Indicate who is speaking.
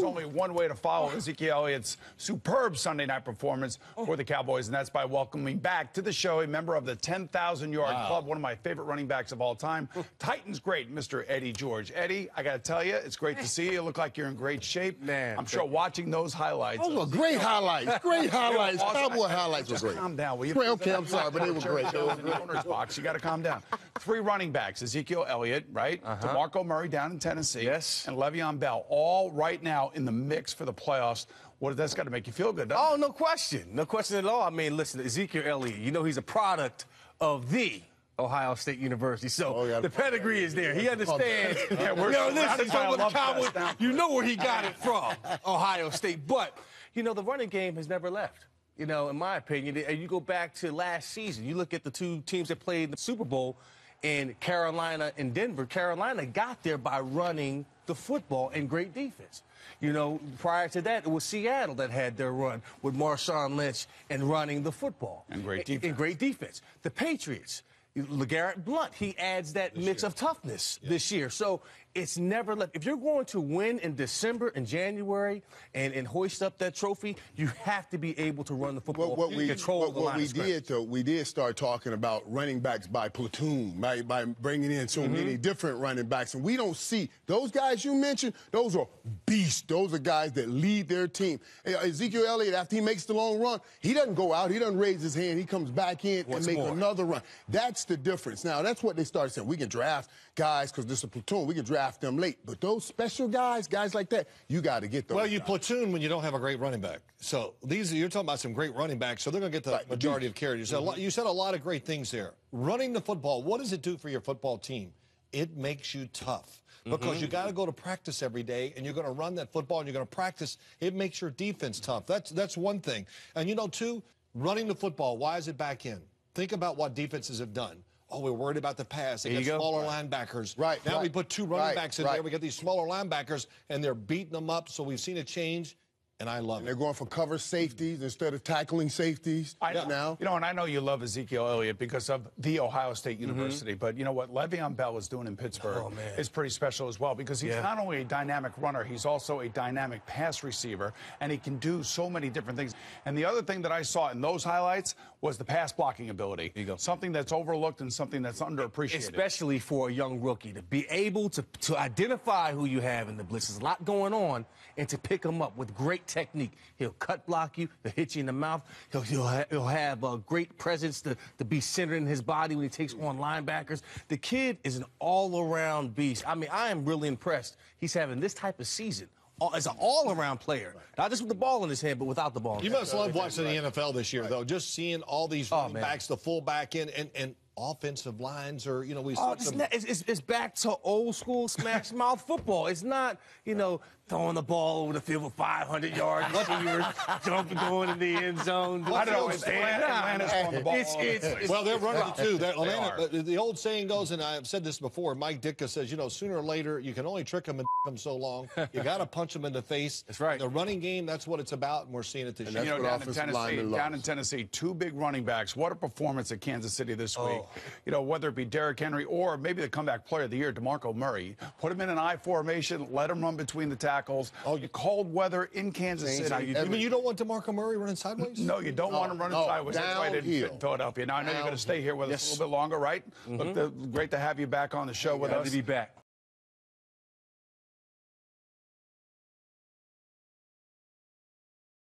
Speaker 1: only one way to follow Ezekiel Elliott's superb Sunday night performance for the Cowboys, and that's by welcoming back to the show a member of the 10,000-yard club, one of my favorite running backs of all time, Titans great, Mr. Eddie George. Eddie, I got to tell you, it's great to see you. You look like you're in great shape.
Speaker 2: Man,
Speaker 1: I'm sure watching those highlights.
Speaker 3: Oh, great highlights. Great highlights. Cowboy highlights were great.
Speaker 1: Calm down, will you?
Speaker 3: Okay, I'm sorry, but they were great.
Speaker 1: In the owner's box. You got to calm down. 3 running backs, Ezekiel Elliott, right? DeMarco Murray down in Tennessee.
Speaker 2: Yes.
Speaker 1: And Le'Veon Bell, all right now in the mix for the playoffs. That's got to make you feel good, doesn't it?
Speaker 2: Oh, no question. No question at all. I mean, listen, Ezekiel Elliott, you know he's a product of the Ohio State University. So the pedigree is there. He understands.
Speaker 1: Yeah,
Speaker 2: listen, so with the Cowboys, you know where he got it from, Ohio State. But, you know, the running game has never left. You know, in my opinion, and you go back to last season, you look at the 2 teams that played in the Super Bowl in Carolina and Denver. Carolina got there by running the football and great defense. You know, prior to that, it was Seattle that had their run with Marshawn Lynch and running the football.
Speaker 1: And great defense.
Speaker 2: And great defense. The Patriots, LeGarrette Blount, he adds that mix of toughness this year. So it's never left. If you're going to win in December and January and hoist up that trophy, you have to be able to run the football and control the line of scrimmage.
Speaker 3: Did, though, we did start talking about running backs by platoon, by bringing in so many different running backs. And we don't see those guys you mentioned, those are beasts. Those are guys that lead their team. Ezekiel Elliott, after he makes the long run, he doesn't go out. He doesn't raise his hand. He comes back in and makes another run. That's the difference. Now, that's what they started saying. We can draft guys because this is a platoon. We can draft them late. But those special guys like that, you got to get those.
Speaker 4: Well, you platoon when you don't have a great running back. So you're talking about some great running backs, so they're going to get the majority of carries. You said a lot of great things there. Running the football, what does it do for your football team? It makes you tough. Because you got to go to practice every day, and you're going to run that football, and you're going to practice. It makes your defense tough. That's one thing. And, you know, too, running the football, why is it back in? Think about what defenses have done. Oh, we're worried about the pass. They get smaller linebackers. Now we put 2 running backs in there. We get these smaller linebackers, and they're beating them up. So we've seen a change, and I love it.
Speaker 3: They're going for cover safeties instead of tackling safeties now.
Speaker 1: You know, and I know you love Ezekiel Elliott because of the Ohio State University, but you know what Le'Veon Bell is doing in Pittsburgh is pretty special as well because he's not only a dynamic runner, he's also a dynamic pass receiver, and he can do so many different things. And the other thing that I saw in those highlights was the pass blocking ability. Something that's overlooked and something that's underappreciated.
Speaker 2: Especially for a young rookie to be able to identify who you have in the blitz. There's a lot going on, and to pick them up with great technique. He'll cut block you. He'll hit you in the mouth. He'll have a great presence to be centered in his body when he takes on linebackers. The kid is an all-around beast. I mean, I am really impressed. He's having this type of season as an all-around player, not just with the ball in his hand, but without the ball.
Speaker 4: You must love watching the NFL this year, though. Just seeing all these running backs, the fullback and offensive lines, or, you know, we saw
Speaker 2: it's back to old school smash mouth football. It's not, you know, throwing the ball over the field for 500 yards, receivers jumping, going in the end zone.
Speaker 1: I don't understand. Atlanta's throwing the ball.
Speaker 4: Well, they're running it too. Atlanta, the old saying goes, and I've said this before, Mike Ditka says, you know, sooner or later, you can only trick them and them so long. You got to punch them in the face.
Speaker 2: That's right.
Speaker 4: The running game, that's what it's about, and we're seeing it this year.
Speaker 1: You know, down in Tennessee, 2 big running backs. What a performance at Kansas City this week. You know, whether it be Derrick Henry or maybe the comeback player of the year, DeMarco Murray. Put him in an I formation, let him run between the tackles. Cold weather in Kansas City.
Speaker 4: You mean you don't want DeMarco Murray running sideways?
Speaker 1: No, you don't want him running sideways. That's why I didn't fit in Philadelphia. Now, I know you're going to stay here with us a little bit longer, right? Look, great to have you back on the show with us.
Speaker 2: Glad to be back.